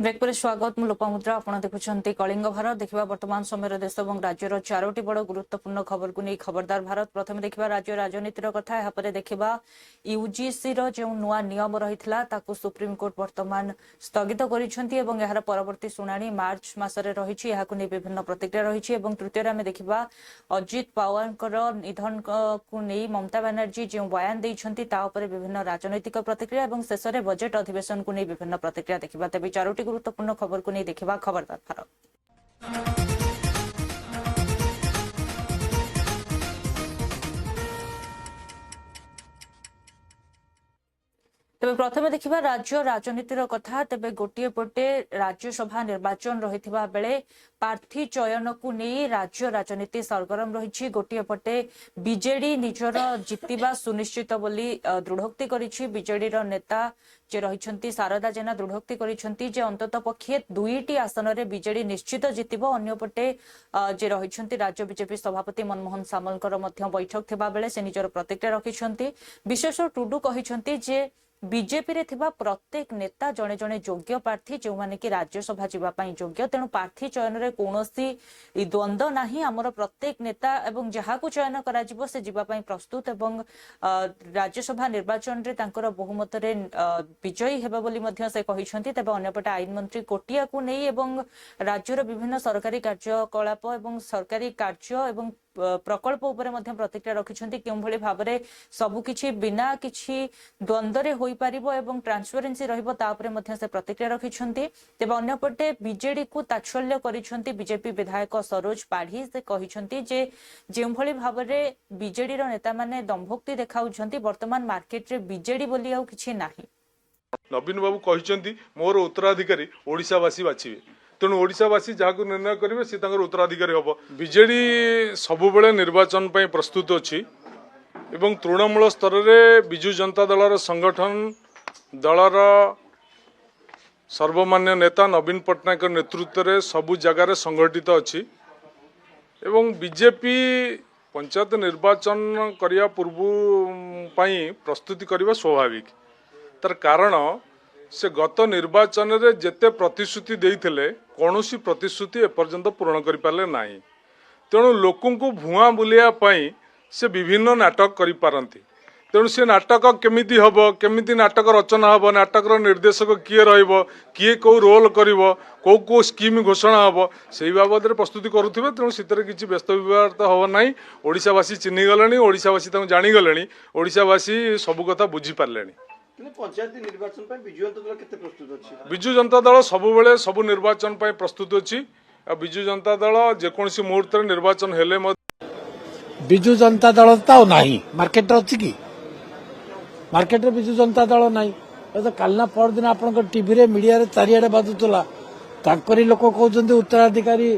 Break पर स्वागत मु लोपामुद्रा आपण देखुंत कलिंग भारत देखा वर्तमान समय देश और राज्यर चारोटी बड़ गुरुत्वपूर्ण खबर को नहीं खबरदार भारत प्रथम देखा राज्य राजनीतिर कथा यापर देखा यूजीसी जो नुआ नियम रही सुप्रीमकोर्ट वर्तमान स्थगित कर परवर्ती शुणाणी मार्च मसरे रही विभिन्न प्रतिक्रिया रही तृतीय आम देखा अजित पवार निधन को नहीं ममता बानर्जी जो बयान देते विभिन्न राजनैतिक प्रतिक्रिया और शेष में बजेट अधिवेशन को नहीं विभिन्न प्रतिक्रिया देखा तेज चारोटी गुरुत्वपूर्ण खबर को नहीं देखा खबरदार भारत। तेज प्रथम देखा राज्य राजनीतिर कथा तेज गोटे पटे राज्यसभा निर्वाचन रही बेले प्रार्थी चयन को नहीं राज्य राजनीति सरगरम रही गोटे पटे बीजेडी निजर जितवा सुनिश्चित बोली दृढ़ोक्ति करिछि बीजेडी नेता जे रही शारदा जेना दृढ़ोक्ति करिछि जे अंतत पक्षे दुईटी आसन में बीजेडी निश्चित जितब अन्यपटे जे रही राज्य बीजेपी सभापति मनमोहन सामलकर बैठक थिबा बेले से निजर प्रतिक्रिया रखिछन्ति विशेषर टुडू कहिछन्ति जे बीजेपी रे थिबा प्रत्येक नेता जड़े जड़े योग्य प्रार्थी जो माने कि राज्यसभा जीवाई योग्य तेणु प्रार्थी चयन में कौन द्वंद्व नाही आमर प्रत्येक नेता एवं जहाँ को चयन करा से जीवाई प्रस्तुत एवं राज्यसभा निर्वाचन रे तांकर बहुमत रे विजयी हेबा बोली मध्य से कहिसंती तबे अन्यपटे आईन मंत्री कोटिया को नहीं एवं राज्यर विभिन्न सरकारी कार्यकलाप एवं सरकारी कार्य एवं प्रकल्प उपरे मध्य प्रतिक्रिया रखिछन्ती केउ भली भाबरे सबु किछि बिना किछि द्वंद्व होई पारिबो एवं ट्रांसपेरेंसी रहिबो ता उपरे मध्य से प्रतिक्रिया रखिछन्ती तेबे अन्यपटे बीजेडी को ताच्छल्य करिछन्ती बीजेपी विधायक सरोज पाढ़ी से कहिछन्ती जे जेउ भली भाबरे बीजेडी रो नेता माने दंभोक्ति देखाउछन्ती वर्तमान मार्केट रे बीजेडी बोली आउ किछि नाही। नवीन बाबू कहिछन्ती मोर उत्तराधिकारी ओडिशावासी बाछिबे तेणु ओडिशावासी जहाँ निर्णय करेंगे सी उत्तराधिकारी हम बीजेडी सबुबले निर्वाचन पर प्रस्तुत अच्छी एवं तृणमूल स्तर में विजु जनता दल संगठन दलर सर्वमान्य नेता नवीन पट्टनायक नेतृत्व में सबु जगार संगठित अच्छी एवं बीजेपी पंचायत निर्वाचन करने पूर्व प्रस्तुति करने स्वाभाविक तार कारण से गत निर्वाचन रे जेते प्रतिश्रुति देइथिले कौनसी प्रतिश्रुति एपर्यंत पूर्ण करि पाले नाही तेणु लोकन को भुआ बुलिया पई से विभिन्न नाटक करि पारंती तेणु से नाटक केमिति हबो केमिति नाटक रचना हबो नाटक रो निर्देशक किए रहइबो किए को रोल करिवो को स्कीम घोषणा हबो सेही बाबद रे प्रस्तुति करूथिबे तेणु सितरे किछि व्यस्त विवाद त हबो नाही ओडिसावासी चिन्हि गलेनी ओडिसावासी ताऊ जानि गलेनी ओडिसावासी सब कथा बुझी पारलेनी। पंचायत निर्वाचन पर विजु जनता दल केते प्रस्तुत अछि विजु जनता दल सबुबले सबु निर्वाचन पर प्रस्तुत अछि विजु जनता दल जेकोसी मुहूर्त निर्वाचन हेले विजु जनता दल तो नाही मार्केट अछि कि मार्केट रे विजु जनता दल नाही तो कालना पर दिन आपन टीवी रे मीडिया रे चारियाडे बाजुतला ताकरी लोक कहउछन्ती उत्तराधिकारी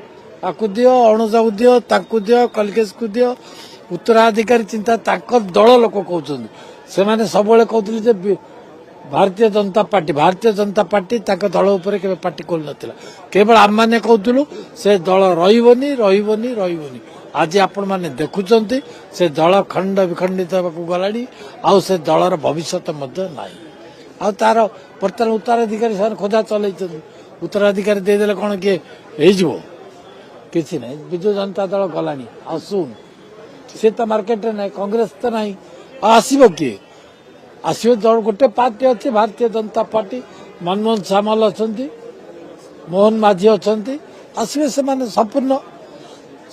आकु दियो अणुजाऊ दियो ताकु दियो कलकेश को दियो उत्तराधिकारी चिंता ताक दल लोक कहउछन्ती से माने सबले कहउतली जे भारतीय जनता पार्टी ताक दल उपरे केबे पार्टी कोल नथिला केवल आम माने कहउतलु से दल रहिबोनी आज आपण माने देखुचंती से दल खंड विखंडित होबाकू गलाडी आउ से दलर भविष्यत मध्य नाही आ तार वर्तमान उत्तराधिकारी सन खोजा चलैछन उत्तराधिकारी दे देले कोन के हे जिवो किछि नै विजु जनता दल गलानी आ सुन से त मार्केट रे नै कांग्रेस त नै आसीबो के आसीबो दल गोटे पार्टी अछि भारतीय जनता पार्टी मनमोहन सामल अछंती मोहन माझी अछंती आसीबे से माने संपूर्ण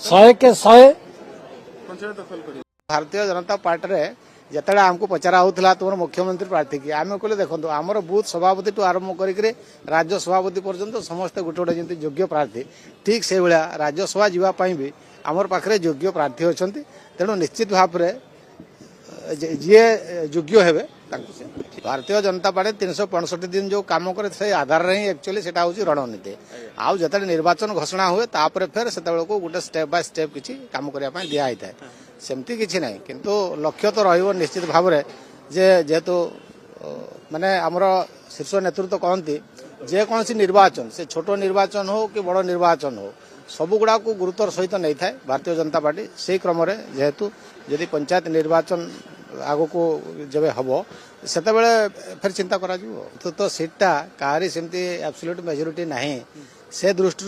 100 के 100 भारतीय जनता पार्टी रे जतले हमको पचरा होतला तुम मुख्यमंत्री प्रार्थी की आमे कहले देखंतु हमर बूथ सभापति टू आरंभ करिकरे राज्य सभापति पर्यंत समस्त गोटे गोटे जंती योग्य प्रार्थी ठीक से बेला राज्यसभा जीवा पई भी हमर पाखरे योग्य प्रार्थी अछंती तेणु निश्चित भाव रे जी योग्य हेबे भारतीय जनता पार्टी 365 दिन जो काम करे से आधार रे एक्चुअली सेटा होची रणनीति आउ जतले निर्वाचन घोषणा हुए तापर फेर सेतबेल को गोटे स्टेप बाय स्टेप किछि काम करिया पई दिया आइता सेमती किछि नै किंतु लक्ष्य तो रहिबो निश्चित भाव रे जे जेतु माने हमर शीर्ष नेतृत्व कहंती जे कोनसी निर्वाचन से छोट निर्वाचन हो कि बड़ निर्वाचन हो सबु गुडा को गुरुत्वर सहित नहीं थाए भारतीय जनता पार्टी से क्रम रे जेहेतु यदि पंचायत निर्वाचन आगो को जब हम से फिर चिंता करा तो सीटा कहारी सेमती एब्सोल्यूट मेजोरिटी नहीं से दृष्टि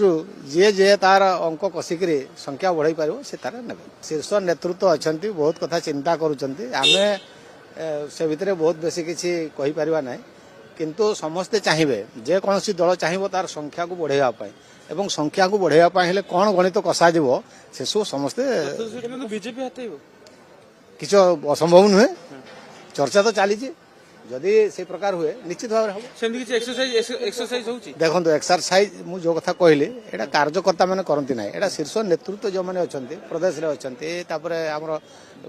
जी जे तार अंक कषिक संख्या बढ़ाई पार से तार ने शीर्ष नेतृत्व अच्छा बहुत कथा चिंता करें से भितर बहुत बेसी किसी कहीपर ना किंतु समस्ते चाहिए जेकोसी दल चाहिए तार संख्या को बढ़ावा एवं संख्या को बढ़ावा हेले कौन गणित कषा से सब समस्ते किसी असंभव नुहे चर्चा तो चली जदि से प्रकार हुए निश्चित भाव देखो एक्सरसाइज मु जो कथा कहली एटा कार्यकर्ता मैंने करती ना एटा शीर्ष नेतृत्व जो मैंने अच्छा प्रदेश में अच्छा आम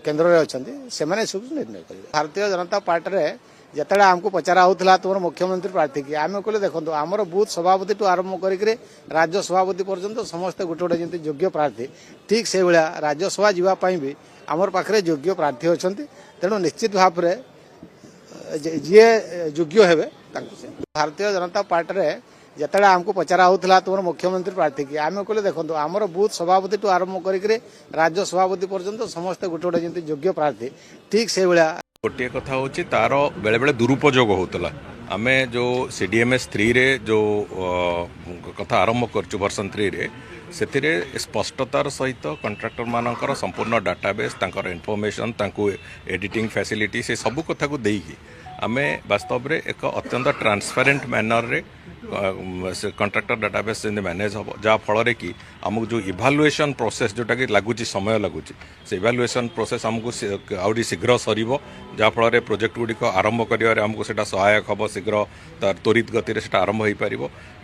केन्द्र में अच्छा से सब निर्णय करेंगे। भारतीय जनता पार्टी में जिते आमको पचरा होता तुम मुख्यमंत्री प्रार्थी की आम कहले देखो आमर बूथ सभापति टू आरंभ करके राज्य सभापति पर्यंत समस्ते गोटे गोटे जमी योग्य प्रार्थी ठीक से भाया राज्यसभा जावाई भी आमर पाखे योग्य प्रार्थी अच्छा तेणु निश्चित भाव में जी योग्य हे भारतीय जनता पार्टी में जिते आमको पचरा होता तुम मुख्यमंत्री प्रार्थी की आम कहले देखो आमर बूथ सभापति टू आरंभ करके राज्य सभापति पर्यंत समस्ते गोटे गोटे जमी योग्य प्रार्थी ठीक से भाया गोटे कथा हूँ तार बेले बेले दुरुपयोग होता आम जो CDMS 3 रे जो कथा आरंभ कर वर्सन 3 रे से स्पष्टतार सहित कंट्राक्टर मानकर संपूर्ण डाटाबेस तांकर इनफॉरमेशन तांको एडिटिंग फैसिलिटी से सब कथा को देकी आम वास्तव में एक अत्यंत ट्रांसपेरेंट मैनर रे कंट्राक्टर डाटाबेस मैनेज हम जहाँ फल कि आमको जो इभालुएसन प्रोसेस जोटा कि लगुच समय लगुच से इभालुएसन प्रोसेस आमको आउरी शीघ्र सर जहाँ फल प्रोजेक्ट गुड़िक आरंभ कर आमको से सहायक हम शीघ्र तार त्वरित गति से आरंभ हो पार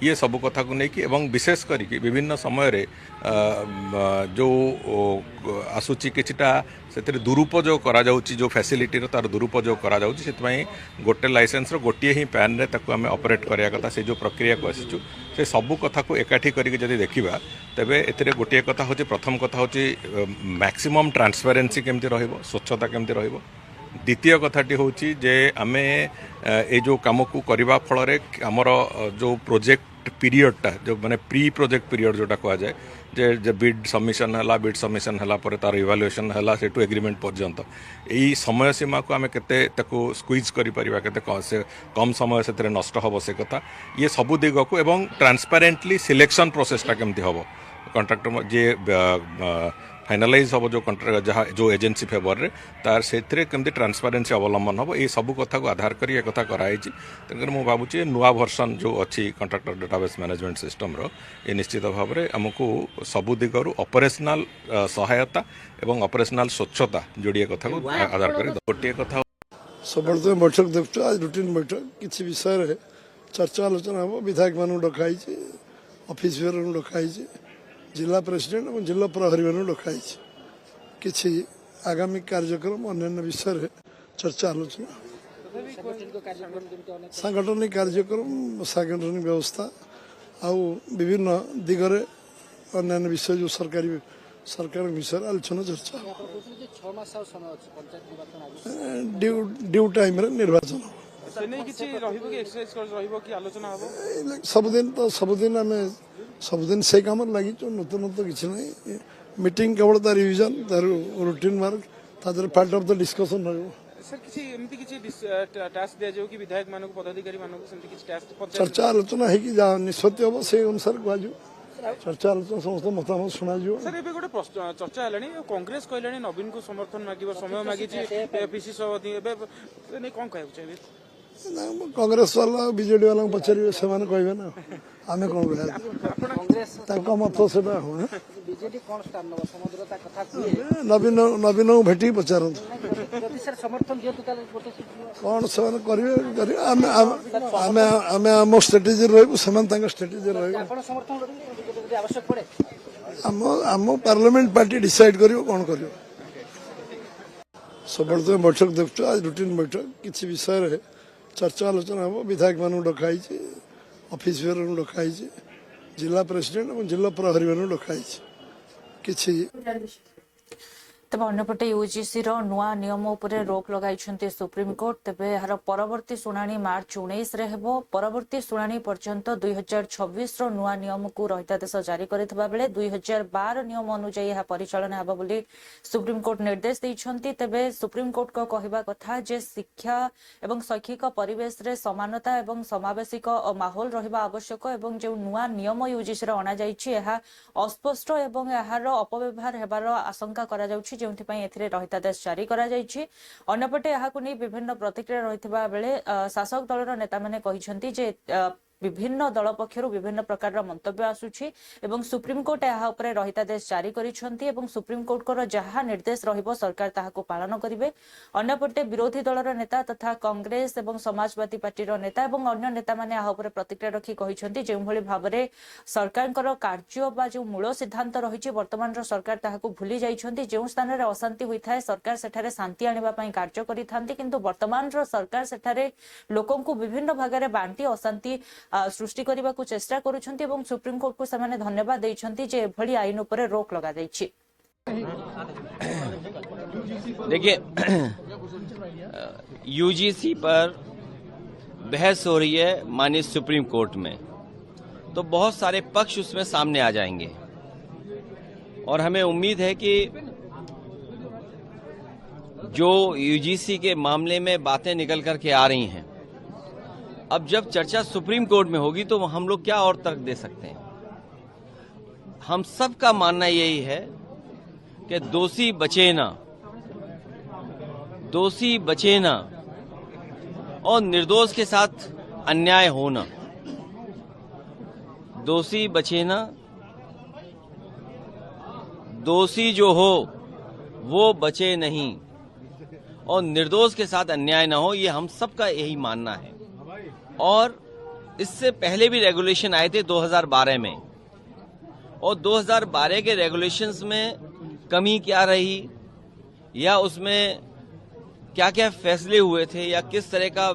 ये सब कथा को लेकिन एवं विशेष करके विभिन्न समय रे जो आसूची किछिटा से दुरुपयोग करा जाउची जो फैसिलिटी तार दुरुपयोग करा जाउची से गोटे लाइसेंस गोटे ही पैन रे ताको आमे ऑपरेट करिया कथा से जो प्रक्रिया को आसीचु से सबू कथा को एकाठी करके जदि देखिबा तेबे एथिरे गोटे कथा होची प्रथम कथा होची मैक्सिमम ट्रांसपेरेंसी केमती रहइबो स्वच्छता केमती रहइबो द्वितीय कथाटी होची जे आमे ए जो काम को करबा फल रे हमर जो प्रोजेक्ट पीरियडटा जो माने प्री प्रोजेक्ट पीरियड जोटा कहा जाए जे बिड सबमिशन है बिड सबमिशन है तार इवालुएशन है से एग्रीमेंट पर्यंत यही समय सीमा को आम केते स्क्वीज करि परिबा केते से कम समय से नष्ट हम से कथा ये सबू दिग को एवं ट्रांसपेरेंटली सिलेक्शन प्रोसेसटा केमती हम कंट्राक्टर जे फाइनालाइज हम जो कंट्राक्ट जहाँ जो एजेंसी फेवर रे तार से केमती ट्रांसपेरेंसी अवलंबन हम ये सब कथा को आधार कर कथा कराई तेणुकर मुझे भावुँ नुआ वर्सन जो अच्छी कंट्राक्टर डाटाबेस मैनेजमेंट सिस्टम रो ये निश्चित भाव में आमको सबू दिगरु ऑपरेशनल सहायता एवं ऑपरेशनल स्वच्छता जोड़िए कथा को आधार कर गोटे कथा सब बैठक देखु आज रुटीन बैठक किसी विषय चर्चा आलोचना हम विधायक मान डकाई ऑफिसर डकाई जिला प्रेसिडेंट और जिला प्रहरी मान डकाई किसी आगामी कार्यक्रम अन्य विषय चर्चा आलोचना सांगठनिक कार्यक्रम सांगठनिक व्यवस्था आउ विभिन्न दिगरे अन्य विषय जो सरकार विषय आलोचना चर्चा ड्यू टाइम निर्वाचन सबुदिन आम सबुदिन से कम लगी नूतन तो किसी ना मीटिंग केवल तार रिविजन तार routine mark Tadar part of the discussion रही सर किसी एमती किसी टास्क दिया जाओ कि विधायक मानक पदाधिकारी मानक सेमती किसी टास्क चर्चा आलोचना है कि जहाँ निष्पत्ति हम से अनुसार कह चर्चा आलोचना समस्त मतामत शुणा सर एबे गोटे चर्चा हेलानी कांग्रेस कहलानी नवीन को समर्थन मागिबो समय मागी पीसी सभापति एबे नै कोन कहै चाहिए कांग्रेस वाला बीजेडी वाला पचारे से कहे ना आम कौन कह मत से नवीन नवीन भेटी पचार कौन से करेंगे आम स्ट्रेटेजी रही स्ट्रेटेजी रही आम पार्लियामेंट पार्टी डिसाइड कर कौन कर सब बैठक देखु आज रुटीन बैठक किसी विषय चर्चा आलोचना हम विधायक मान डकाई ऑफिसर डकाई जिला प्रेसिडेंट और जिला प्रहरी मान डकाई किसी तेज अंपटे यूजीसी नुआ नियम उपरे रोक लगाई सुप्रीमकोर्ट तेज यार परवर्ती शुणाणी मार्च 19 रे हेबो परवर्ती शुणाणी पर्यंत 2026 नुआ नियम को रहितादेश जारी करथिबा बेले 2012 नियम अनुसार यह परिचालन हेबो बोली सुप्रीमकोर्ट निर्देश दैछंती तेबे सुप्रीमकोर्ट को कहवा कथा जे शिक्षा एवं शैक्षिक परिवेश रे समानता एवं समावेशिक माहौल रहिबा आवश्यक एवं जो नुआ नियम यूजीसी अना जाइछि यह अस्पष्ट एवं यार अपव्यवहार हेबार आशंका करा जाउछि जोंथिपाई एथिरे रहितादेश जारी करा जाइछि अन्यपटे याहाकु नै विभिन्न प्रतिक्रिया रहितबा बेले शासक दलर नेता माने कहिसंती जे विभिन्न दल पक्षर विभिन्न प्रकार मंतव्य आसुछि एवं सुप्रीमकोर्ट यह उपरे रहितादेश जारी करिसंती एवं सुप्रीमकोर्ट को जहाँ निर्देश रहिबो सरकार ताहाकु पालन करिवे अन्यपटे विरोधी दलर नेता तथा कांग्रेस एवं समाजवादी पार्टीर नेता एवं अन्य नेता माने यह उपरे प्रतिक्रिया रखी कहिसंती जे भली भाबरे सरकारकर कार्य बा जो मूल सिद्धांत रहिछि वर्तमान सरकार ताहाकु भूली जाइछंती जे स्थान रे अशांति होइथाय सरकार सेठारे शांति आनिबा पई कार्य करिथांती किंतु वर्तमान सरकार सेठारे लोकंकु विभिन्न भागरे बांटी अशांति सृष्टि करने को चेष्टा करुछंती एवं सुप्रीम कोर्ट को समान धन्यवाद देइछंती जे एभली आईन उपरे रोक लगा जाइछि। देखिए यूजीसी पर बहस हो रही है माननीय सुप्रीम कोर्ट में, तो बहुत सारे पक्ष उसमें सामने आ जाएंगे और हमें उम्मीद है कि जो यूजीसी के मामले में बातें निकल करके आ रही हैं, अब जब चर्चा सुप्रीम कोर्ट में होगी तो हम लोग क्या और तर्क दे सकते हैं। हम सब का मानना यही है कि दोषी बचे ना और निर्दोष के साथ अन्याय होना, दोषी बचे ना, दोषी जो हो वो बचे नहीं और निर्दोष के साथ अन्याय ना हो, ये हम सबका यही मानना है। और इससे पहले भी रेगुलेशन आए थे 2012 में, और 2012 के रेगुलेशंस में कमी क्या रही या उसमें क्या क्या फैसले हुए थे या किस तरह का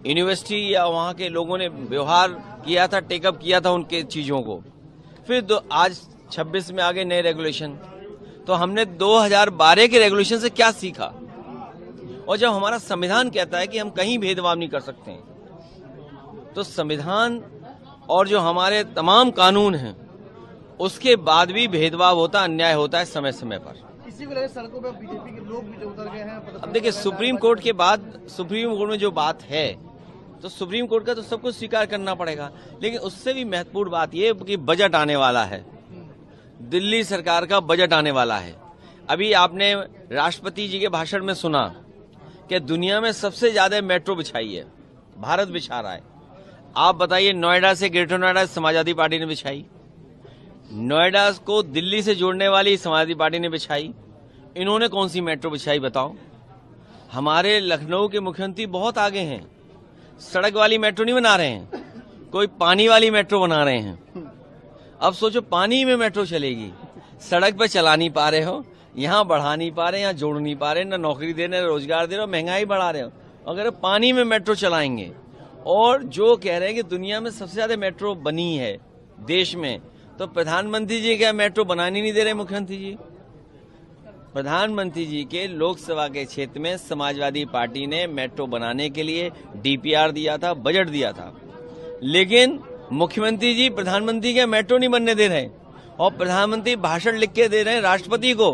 यूनिवर्सिटी या वहां के लोगों ने व्यवहार किया था, टेकअप किया था उनके चीजों को। फिर आज 26 में आ गए नए रेगुलेशन, तो हमने 2012 के रेगुलेशन से क्या सीखा। और जब हमारा संविधान कहता है कि हम कहीं भेदभाव नहीं कर सकते हैं, तो संविधान और जो हमारे तमाम कानून हैं उसके बाद भी भेदभाव होता, अन्याय होता है समय समय पर। इसी को लेकर सड़कों पर बीजेपी के लोग भी उतर गए हैं। अब देखिए सुप्रीम कोर्ट के बाद सुप्रीम कोर्ट में जो बात है तो सुप्रीम कोर्ट का तो सब कुछ स्वीकार करना पड़ेगा, लेकिन उससे भी महत्वपूर्ण बात यह कि बजट आने वाला है, दिल्ली सरकार का बजट आने वाला है। अभी आपने राष्ट्रपति जी के भाषण में सुना कि दुनिया में सबसे ज्यादा मेट्रो बिछाई है, भारत बिछा रहा है। आप बताइए, नोएडा से ग्रेटर नोएडा समाजवादी पार्टी ने बिछाई, नोएडा को दिल्ली से जोड़ने वाली समाजवादी पार्टी ने बिछाई, इन्होंने कौन सी मेट्रो बिछाई बताओ। हमारे लखनऊ के मुख्यमंत्री बहुत आगे हैं, सड़क वाली मेट्रो नहीं बना रहे हैं, कोई पानी वाली मेट्रो बना रहे हैं। अब सोचो पानी में मेट्रो चलेगी, सड़क पे चला नहीं पा रहे हो, यहाँ बढ़ा नहीं पा रहे, यहाँ जोड़ नहीं पा रहे, ना नौकरी दे रहे, रोजगार दे रहे हो, महंगाई बढ़ा रहे हो। अगर पानी में मेट्रो चलाएंगे और जो कह रहे हैं कि दुनिया में सबसे ज्यादा मेट्रो बनी है देश में, तो प्रधानमंत्री जी क्या मेट्रो बनाने नहीं दे रहे मुख्यमंत्री जी। प्रधानमंत्री जी के लोकसभा के क्षेत्र में समाजवादी पार्टी ने मेट्रो बनाने के लिए डीपीआर दिया था, बजट दिया था, लेकिन मुख्यमंत्री जी प्रधानमंत्री के मेट्रो नहीं बनने दे रहे और प्रधानमंत्री भाषण लिख के दे रहे हैं राष्ट्रपति को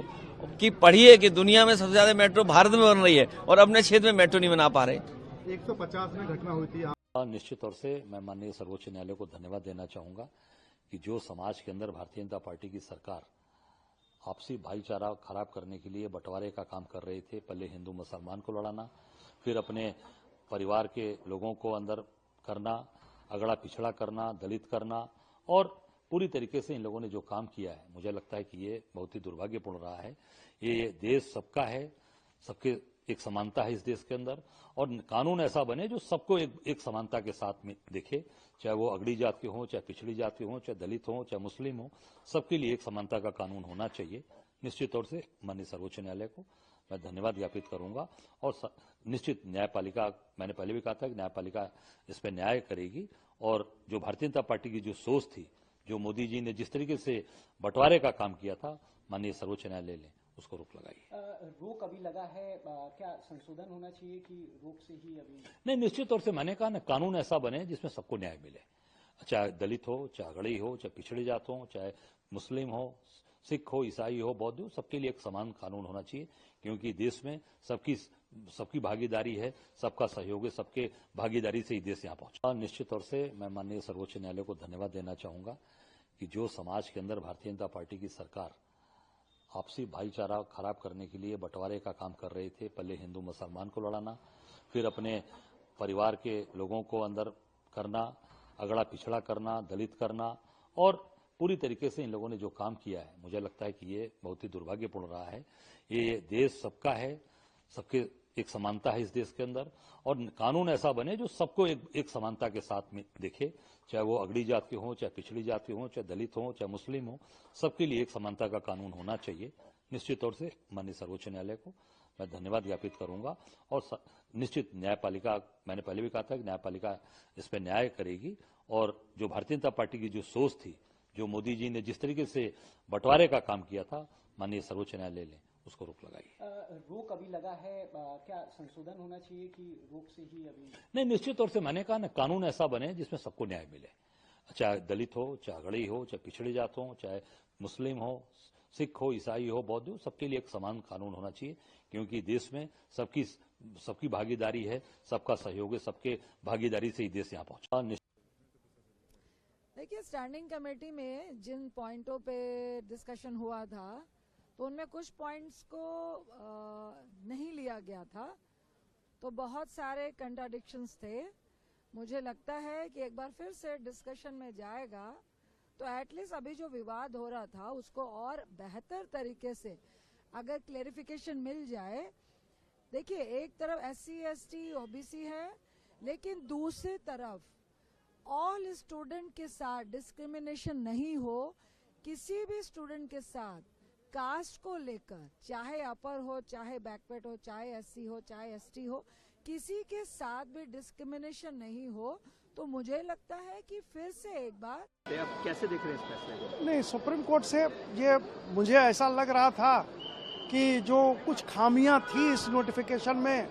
कि पढ़िए कि दुनिया में सबसे ज्यादा मेट्रो भारत में बन रही है और अपने क्षेत्र में मेट्रो नहीं बना पा रहे। 150 में घटना हुई थी। निश्चित तौर से मैं माननीय सर्वोच्च न्यायालय को धन्यवाद देना चाहूंगा कि जो समाज के अंदर भारतीय जनता पार्टी की सरकार आपसी भाईचारा खराब करने के लिए बंटवारे का काम कर रहे थे, पहले हिंदू मुसलमान को लड़ाना, फिर अपने परिवार के लोगों को अंदर करना, अगड़ा पिछड़ा करना, दलित करना, और पूरी तरीके से इन लोगों ने जो काम किया है, मुझे लगता है कि ये बहुत ही दुर्भाग्यपूर्ण रहा है। ये देश सबका है, सबके एक समानता है इस देश के अंदर, और कानून ऐसा बने जो सबको एक समानता के साथ में देखे, चाहे वो अगड़ी जात के हों, चाहे पिछड़ी जात के हों, चाहे दलित हों, चाहे मुस्लिम हों, सबके लिए एक समानता का कानून होना चाहिए। निश्चित तौर से माननीय सर्वोच्च न्यायालय को मैं धन्यवाद ज्ञापित करूंगा और निश्चित न्यायपालिका, मैंने पहले भी कहा था कि न्यायपालिका इस पर न्याय करेगी, और जो भारतीय जनता पार्टी की जो सोच थी, जो मोदी जी ने जिस तरीके से बंटवारे का काम किया था, माननीय सर्वोच्च न्यायालय ने उसको रोक लगाई। रोक अभी लगा है, क्या संशोधन होना चाहिए कि रोक से ही अभी? नहीं, निश्चित तौर से मैंने कहा ना, कानून ऐसा बने जिसमें सबको न्याय मिले, चाहे दलित हो, चाहे अगड़ी हो, चाहे पिछड़ी जात हो, चाहे मुस्लिम हो, सिख हो, ईसाई हो, बौद्ध हो, सबके लिए एक समान कानून होना चाहिए, क्योंकि देश में सबकी भागीदारी है, सबका सहयोग है, सबके भागीदारी से ही देश यहाँ पहुंचा। निश्चित तौर से मैं माननीय सर्वोच्च न्यायालय को धन्यवाद देना चाहूंगा कि जो समाज के अंदर भारतीय जनता पार्टी की सरकार आपसी भाईचारा खराब करने के लिए बंटवारे का काम कर रहे थे, पहले हिंदू मुसलमान को लड़ाना, फिर अपने परिवार के लोगों को अंदर करना, अगड़ा पिछड़ा करना, दलित करना, और पूरी तरीके से इन लोगों ने जो काम किया है, मुझे लगता है कि ये बहुत ही दुर्भाग्यपूर्ण रहा है। ये देश सबका है, सबके एक समानता है इस देश के अंदर, और कानून ऐसा बने जो सबको एक समानता के साथ में देखे, चाहे वो अगड़ी जात के हों, चाहे पिछड़ी जात के हों, चाहे दलित हों, चाहे मुस्लिम हों, सबके लिए एक समानता का कानून होना चाहिए। निश्चित तौर से माननीय सर्वोच्च न्यायालय को मैं धन्यवाद ज्ञापित करूंगा, और निश्चित न्यायपालिका, मैंने पहले भी कहा था कि न्यायपालिका इस पर न्याय करेगी, और जो भारतीय जनता पार्टी की जो सोच थी, जो मोदी जी ने जिस तरीके से बंटवारे का काम किया था, माननीय सर्वोच्च न्यायालय ने उसको रोक लगाई। रोक अभी लगा है, क्या संशोधन होना चाहिए कि रोक से ही अभी? नहीं, निश्चित तौर से मैंने कहा ना, कानून ऐसा बने जिसमें सबको न्याय मिले, चाहे दलित हो, चाहे अगड़ी हो, चाहे पिछड़ी जात हो, चाहे मुस्लिम हो, सिख हो, ईसाई हो, बौद्ध हो, सबके लिए एक समान कानून होना चाहिए, क्योंकि देश में सबकी भागीदारी है, सबका सहयोग है, सबके भागीदारी से ही देश यहाँ पहुंचा। देखिए, स्टैंडिंग कमेटी में जिन पॉइंटों पे डिस्कशन हुआ था, तो उनमें कुछ पॉइंट्स को नहीं लिया गया था, तो बहुत सारे कंट्राडिक्शंस थे। मुझे लगता है कि एक बार फिर से डिस्कशन में जाएगा, तो एटलीस्ट अभी जो विवाद हो रहा था उसको और बेहतर तरीके से अगर क्लेरिफिकेशन मिल जाए। देखिए, एक तरफ SC ST OBC है, लेकिन दूसरी तरफ ऑल स्टूडेंट के साथ डिस्क्रिमिनेशन नहीं हो, किसी भी स्टूडेंट के साथ कास्ट को लेकर, चाहे अपर हो, चाहे बैकवर्ड हो, चाहे SC हो, चाहे ST हो, किसी के साथ भी डिस्क्रिमिनेशन नहीं हो, तो मुझे लगता है कि फिर से एक बार। आप कैसे देख रहे हैं इस फैसले को? नहीं, सुप्रीम कोर्ट से ये मुझे ऐसा लग रहा था कि जो कुछ खामियां थी इस नोटिफिकेशन में,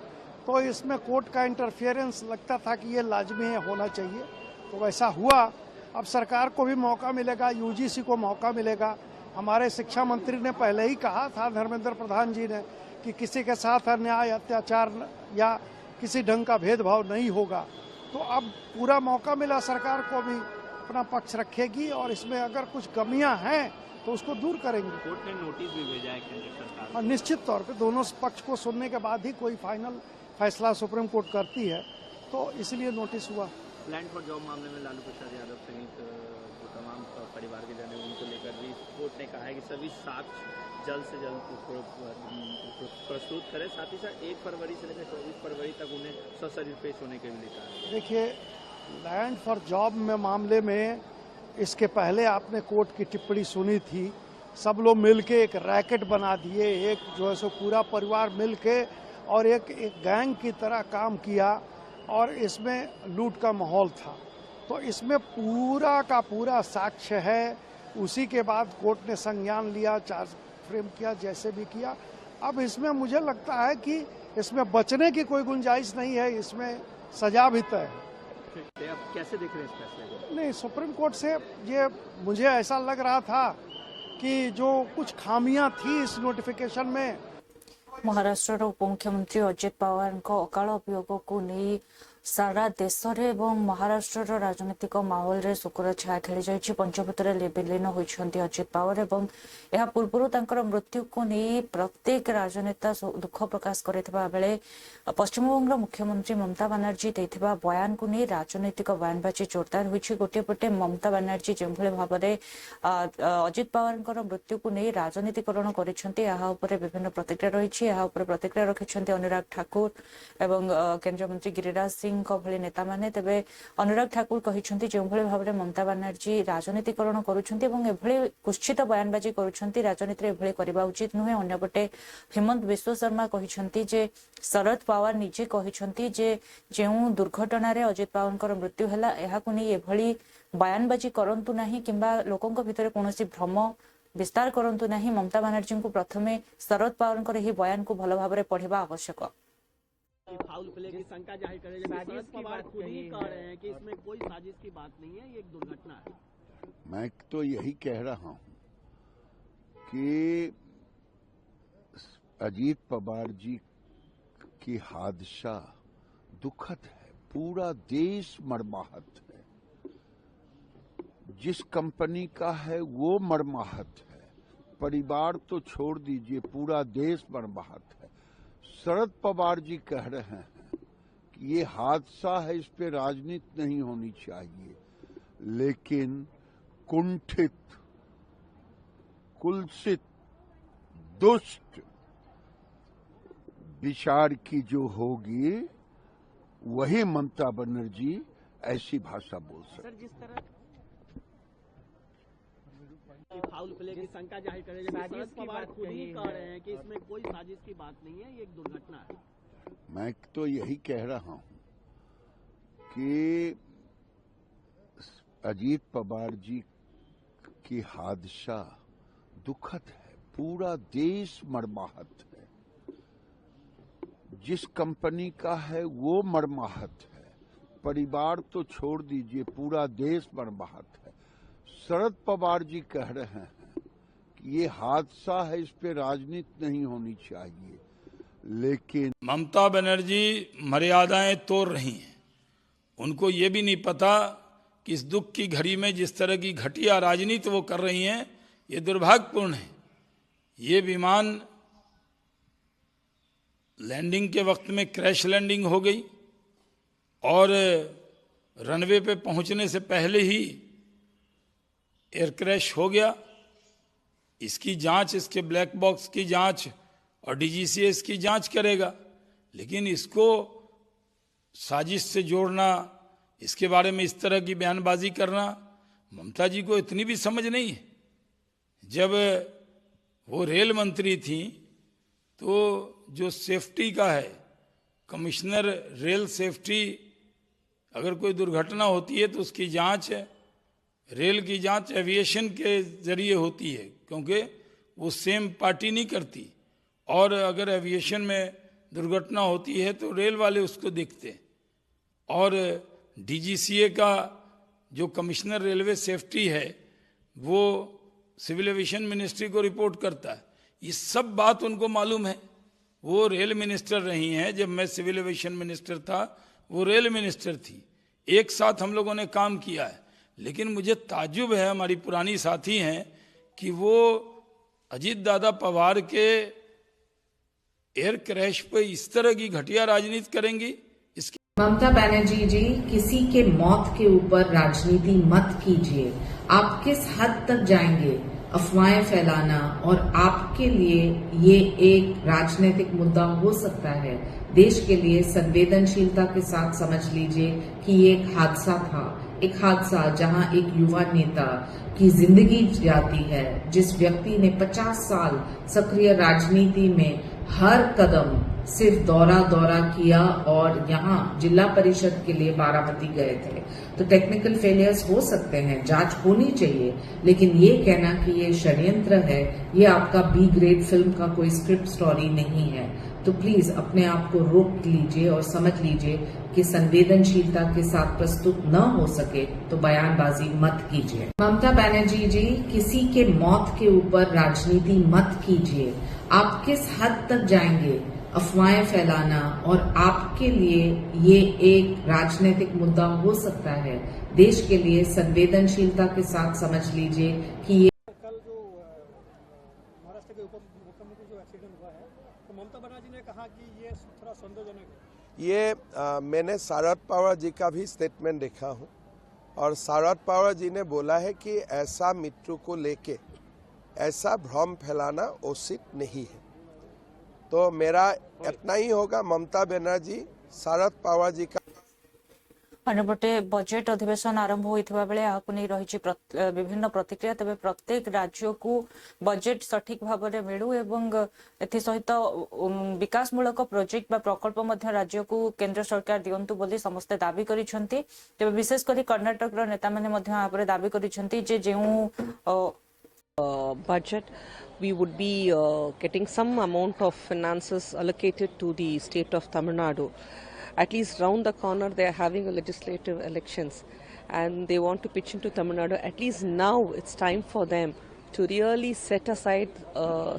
तो इसमें कोर्ट का इंटरफियरेंस लगता था कि ये लाजमी है, होना चाहिए, तो वैसा हुआ। अब सरकार को भी मौका मिलेगा, UGC को मौका मिलेगा। हमारे शिक्षा मंत्री ने पहले ही कहा था, धर्मेंद्र प्रधान जी ने, कि किसी के साथ अन्याय, अत्याचार या किसी ढंग का भेदभाव नहीं होगा। तो अब पूरा मौका मिला, सरकार को भी अपना पक्ष रखेगी, और इसमें अगर कुछ कमियां हैं तो उसको दूर करेंगे। कोर्ट ने नोटिस भी भेजा है केंद्र सरकार, और निश्चित तौर पे दोनों पक्ष को सुनने के बाद ही कोई फाइनल फैसला सुप्रीम कोर्ट करती है, तो इसलिए नोटिस हुआ। लैंड फॉर जॉब मामले में लालू प्रसाद यादव सहित जो तमाम परिवार के जन हैं, उनको लेकर भी कोर्ट ने कहा है कि सभी साक्ष्य जल्द से जल्द प्रस्तुत करें, साथ ही साथ 1 फरवरी से लेकर 24 फरवरी तक उन्हें सशरीर पेश होने के भी लिखा है। देखिए, लैंड फॉर जॉब में मामले में इसके पहले आपने कोर्ट की टिप्पणी सुनी थी, सब लोग मिलके एक रैकेट बना दिए, एक जो है सो पूरा परिवार मिलके और एक गैंग की तरह काम किया, और इसमें लूट का माहौल था। तो इसमें पूरा का पूरा साक्ष्य है। उसी के बाद कोर्ट ने संज्ञान लिया, चार्ज फ्रेम किया, जैसे भी किया। अब इसमें मुझे लगता है कि इसमें बचने की कोई गुंजाइश नहीं है, इसमें सजा भी तय है। आप कैसे देख रहे हैं इस फैसले को? नहीं, सुप्रीम कोर्ट से ये मुझे ऐसा लग रहा था कि जो कुछ खामियां थी इस नोटिफिकेशन में। महाराष्ट्र उपमुख्यमंत्री अजित पवार अकाल वियोग को नहीं सारा देश और महाराष्ट्र राजनीतिक माहौल रे शोकर छाया खेली जाइए। पंचभूतर विलीन होती अजित पवार और यह पूर्व मृत्यु को नहीं प्रत्येक राजनेता दुख प्रकाश करथिबा बेले पश्चिमबंग मुख्यमंत्री ममता बनर्जी देथिबा बयान को नहीं राजनीतिक बयानबाजी जोरदार होइछि। गोटे पटे ममता बनर्जी जो भाव में अजित पवार मृत्यु को नहीं राजनीतिकरण करिसेंती, यहा उपरे विभिन्न प्रतिक्रिया रही। यहा उपरे प्रतिक्रिया रखिसेंती अनुराग ठाकुर एवं केंद्रीय मंत्री गिरिराज सिंह भली नेता माने। तेबे अनुराग ठाकुर कहिसेंती जो भाव में ममता बनर्जी राजनीतिकरण करुछंती एवं एभली कुत्सित बयानबाजी करुछंती, राजनीति एभली करबा उचित नुहे। अन्यपटे हेमंत विश्व शर्मा कहिसेंती जे शरद पवार निजे कहिसेंती जे जेउ दुर्घटना रे अजित पवार मृत्यु हैला, एहाकु नै एभली बयानबाजी करंतु नाही किंबा लोकंक भितरे कोनोसी भ्रम विस्तार करंतु नहीं। ममता बनर्जी को प्रथमे शरद पवार ही बयान को भल भाव पढ़ा आवश्यक। फाउल प्ले की शंका जाहिर करे शरद पवार खुद ही कह रहे हैं कि इसमें कोई साजिश की बात नहीं है, ये एक दुर्घटना है। मैं तो यही कह रहा हूं कि अजीत पवार जी की हादसा दुखद है, पूरा देश मर्माहत है। जिस कंपनी का है वो मर्माहत है, परिवार तो छोड़ दीजिए, पूरा देश मर्माहत है। शरद पवार जी कह रहे हैं कि ये हादसा है, इस पे राजनीति नहीं होनी चाहिए, लेकिन कुंठित, कुलसित, दुष्ट विचार की जो होगी वही ममता बनर्जी ऐसी भाषा बोल सकती। सर, जिस तरह फाउल प्ले की शंका जाहिर करे शरद पवार खुद ही कह रहे हैं कि इसमें कोई साजिश की बात नहीं है, ये एक दुर्घटना है। मैं तो यही कह रहा हूं कि अजीत पवार जी की हादसा दुखद है, पूरा देश मर्माहत है। जिस कंपनी का है वो मर्माहत है, परिवार तो छोड़ दीजिए, पूरा देश मर्माहत है। शरद पवार जी कह रहे हैं कि ये हादसा है, इस पे राजनीति नहीं होनी चाहिए, लेकिन ममता बनर्जी मर्यादाएं तोड़ रही हैं। उनको ये भी नहीं पता कि इस दुख की घड़ी में जिस तरह की घटिया राजनीति वो कर रही हैं, ये दुर्भाग्यपूर्ण है। ये विमान लैंडिंग के वक्त में क्रैश लैंडिंग हो गई और रनवे पे पहुंचने से पहले ही एयर क्रैश हो गया। इसकी जांच, इसके ब्लैक बॉक्स की जांच और डीजीसीए की जांच करेगा, लेकिन इसको साजिश से जोड़ना, इसके बारे में इस तरह की बयानबाजी करना, ममता जी को इतनी भी समझ नहीं है। जब वो रेल मंत्री थी तो जो सेफ्टी का है, कमिश्नर रेल सेफ्टी, अगर कोई दुर्घटना होती है तो उसकी जांच, रेल की जांच एविएशन के जरिए होती है, क्योंकि वो सेम पार्टी नहीं करती। और अगर एविएशन में दुर्घटना होती है तो रेल वाले उसको देखते हैं। और डीजीसीए का जो कमिश्नर रेलवे सेफ्टी है वो सिविल एविएशन मिनिस्ट्री को रिपोर्ट करता है। ये सब बात उनको मालूम है। वो रेल मिनिस्टर रही हैं, जब मैं सिविल एविएशन मिनिस्टर था वो रेल मिनिस्टर थी, एक साथ हम लोगों ने काम किया है। लेकिन मुझे ताज्जुब है, हमारी पुरानी साथी हैं, कि वो अजीत दादा पवार के एयर क्रैश पे इस तरह की घटिया राजनीति करेंगी। इसकी ममता बनर्जी जी, किसी के मौत के ऊपर राजनीति मत कीजिए। आप किस हद तक जाएंगे अफवाहें फैलाना, और आपके लिए ये एक राजनीतिक मुद्दा हो सकता है। देश के लिए संवेदनशीलता के साथ समझ लीजिए कि ये एक हादसा था, एक हादसा जहां एक युवा नेता की जिंदगी जाती है, जिस व्यक्ति ने 50 साल सक्रिय राजनीति में हर कदम सिर्फ दौरा किया और यहाँ जिला परिषद के लिए बारामती गए थे। तो टेक्निकल फेलियर्स हो सकते हैं, जांच होनी चाहिए, लेकिन ये कहना कि ये षड्यंत्र है, ये आपका बी ग्रेड फिल्म का कोई स्क्रिप्ट स्टोरी नहीं है। तो प्लीज अपने आप को रोक लीजिए और समझ लीजिए कि संवेदनशीलता के साथ प्रस्तुत न हो सके तो बयानबाजी मत कीजिए। ममता बनर्जी जी, किसी के मौत के ऊपर राजनीति मत कीजिए। आप किस हद तक जाएंगे अफवाहें फैलाना, और आपके लिए ये एक राजनीतिक मुद्दा हो सकता है। देश के लिए संवेदनशीलता के साथ समझ लीजिए कि ये कल जो महाराष्ट्र के उप मुख्यमंत्री जो एक्सीडेंट हुआ है, तो ममता बनर्जी ने कहा कि ये थोड़ा संदेहजनक है। ये मैंने शरद पवार जी का भी स्टेटमेंट देखा हूँ, और शरद पवार जी ने बोला है कि ऐसा मृत्यु को लेके ऐसा भ्रम फैलाना उचित नहीं है। तो मेरा इतना ही होगा, ममता बनर्जी शरद पवार जी का। अन्यपटे बजेट अधिवेशन आरंभ होता बेले यहाँ नहीं रही विभिन्न प्रतिक्रिया। तेज प्रत्येक राज्य को बजेट सठिक भाव में मिलू एवं एसहित विकासमूलक प्रोजेक्ट प्रकल्प राज्य को केंद्र सरकार दिंतु बोली समस्ते दाबी करिसेंती। तेज विशेषकर कर्णाटक नेता मैंने दाबी करिसेंती जे budget, we would be getting some amount of finances allocated to the state of Tamil Nadu. At least round the corner they are having a legislative elections and they want to pitch into Tamil Nadu. At least now it's time for them to really set aside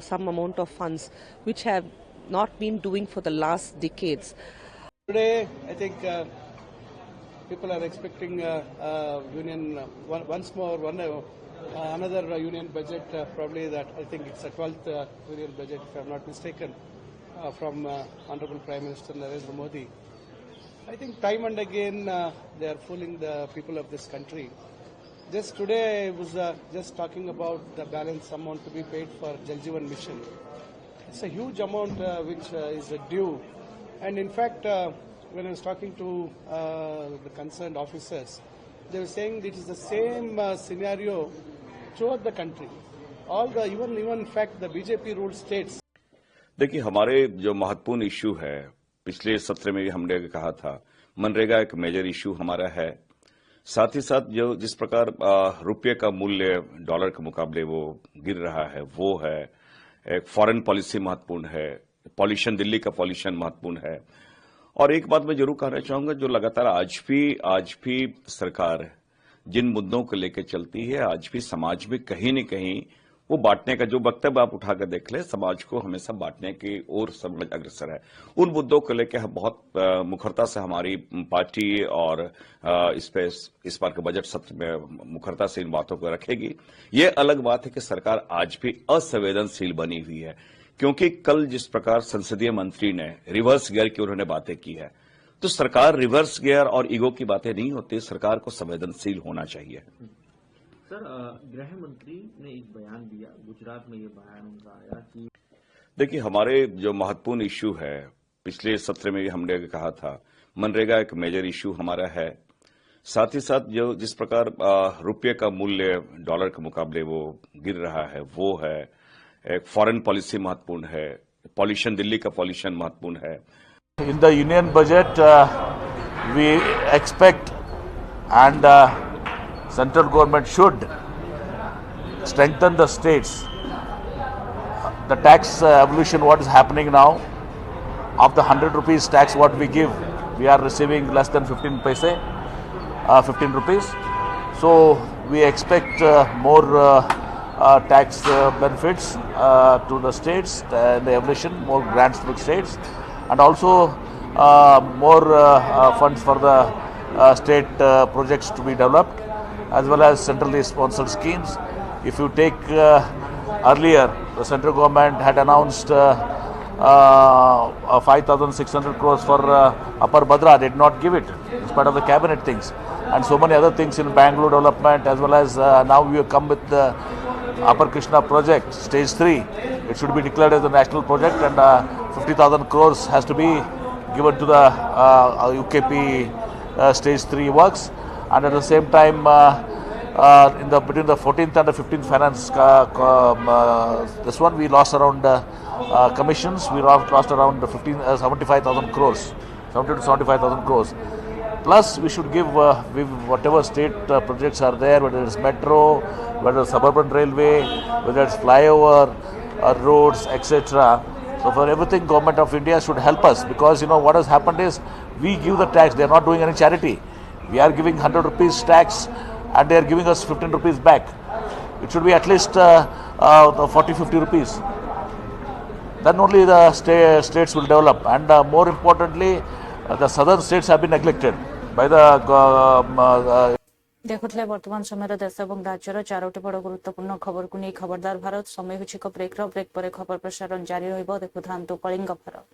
some amount of funds which have not been doing for the last decades. Today, I think people are expecting union once more, another union budget, probably that I think it's a 12th union budget, if I'm not mistaken, from Honorable Prime Minister Narendra Modi. I think time and again they are fooling the people of this country. Just today I was just talking about the balance amount to be paid for Jal Jeevan Mission. It's a huge amount which is due. And in fact, when I was talking to the concerned officers, they were saying it is the same scenario throughout the country. All the even in fact the BJP ruled states. देखिए, हमारे जो महत्वपूर्ण issue है, पिछले सत्र में भी हमने कहा था, मनरेगा एक मेजर इश्यू हमारा है। साथ ही साथ जो जिस प्रकार रुपये का मूल्य डॉलर के मुकाबले वो गिर रहा है, वो है एक फॉरेन पॉलिसी महत्वपूर्ण है, पॉल्यूशन, दिल्ली का पॉल्यूशन महत्वपूर्ण है। और एक बात मैं जरूर कहना चाहूंगा, जो लगातार आज भी सरकार जिन मुद्दों को लेकर चलती है, आज भी समाज में कहीं न कहीं वो बांटने का जो वक्तव्य आप उठाकर देख ले, समाज को हमेशा बांटने की ओर सब अग्रसर है। उन मुद्दों को लेकर बहुत मुखरता से हमारी पार्टी और इस बार के बजट सत्र में मुखरता से इन बातों को रखेगी। ये अलग बात है कि सरकार आज भी असंवेदनशील बनी हुई है, क्योंकि कल जिस प्रकार संसदीय मंत्री ने रिवर्स गियर की उन्होंने बातें की है, तो सरकार रिवर्स गियर और ईगो की बातें नहीं होती, सरकार को संवेदनशील होना चाहिए। सर, गृह मंत्री ने एक बयान दिया, गुजरात में ये बयान उनका आया कि देखिए, हमारे जो महत्वपूर्ण इश्यू है, पिछले सत्र में भी हमने कहा था, मनरेगा एक मेजर इश्यू हमारा है। साथ ही साथ जो जिस प्रकार रुपये का मूल्य डॉलर के मुकाबले वो गिर रहा है, वो है एक फॉरेन पॉलिसी महत्वपूर्ण है, पॉल्यूशन, दिल्ली का पॉल्यूशन महत्वपूर्ण है। In the union budget, we expect and central government should strengthen the states. The tax evolution, what is happening now, of the 100 rupees tax what we give, we are receiving less than 15 paise, 15 rupees. So we expect more tax benefits to the states, the evolution, more grants to the states, and also more funds for the state projects to be developed, as well as centrally sponsored schemes. If you take earlier, the central government had announced 5,600 crores for Upper Bhadra, did not give it. It's part of the cabinet things, and so many other things in Bangalore development, as well as now we have come with the Upper Krishna project, stage 3. It should be declared as a national project, and 50,000 crores has to be given to the UKP stage 3 works. And at the same time, between the 14th and the 15th finance, this one we lost around commissions. We lost around 75,000 crores, 70 to 75,000 crores. Plus, we should give whatever state projects are there, whether it's metro, whether it's suburban railway, whether it's flyover, roads, etc. So for everything, Government of India should help us, because what has happened is we give the tax. They are not doing any charity. We are giving 100 rupees tax, and they are giving us 15 rupees back. It should be at least 40-50 rupees. Then only the states will develop. And more importantly, the southern states have been neglected by the देखुले वर्तमान समय देश और राज्यर चारोटी बड़ गुरुत्वपूर्ण खबर को नहीं खबरदार भारत समय ब्रेक पर खबर प्रसारण जारी रहिबो। देखु थांतु कलिंग भारत।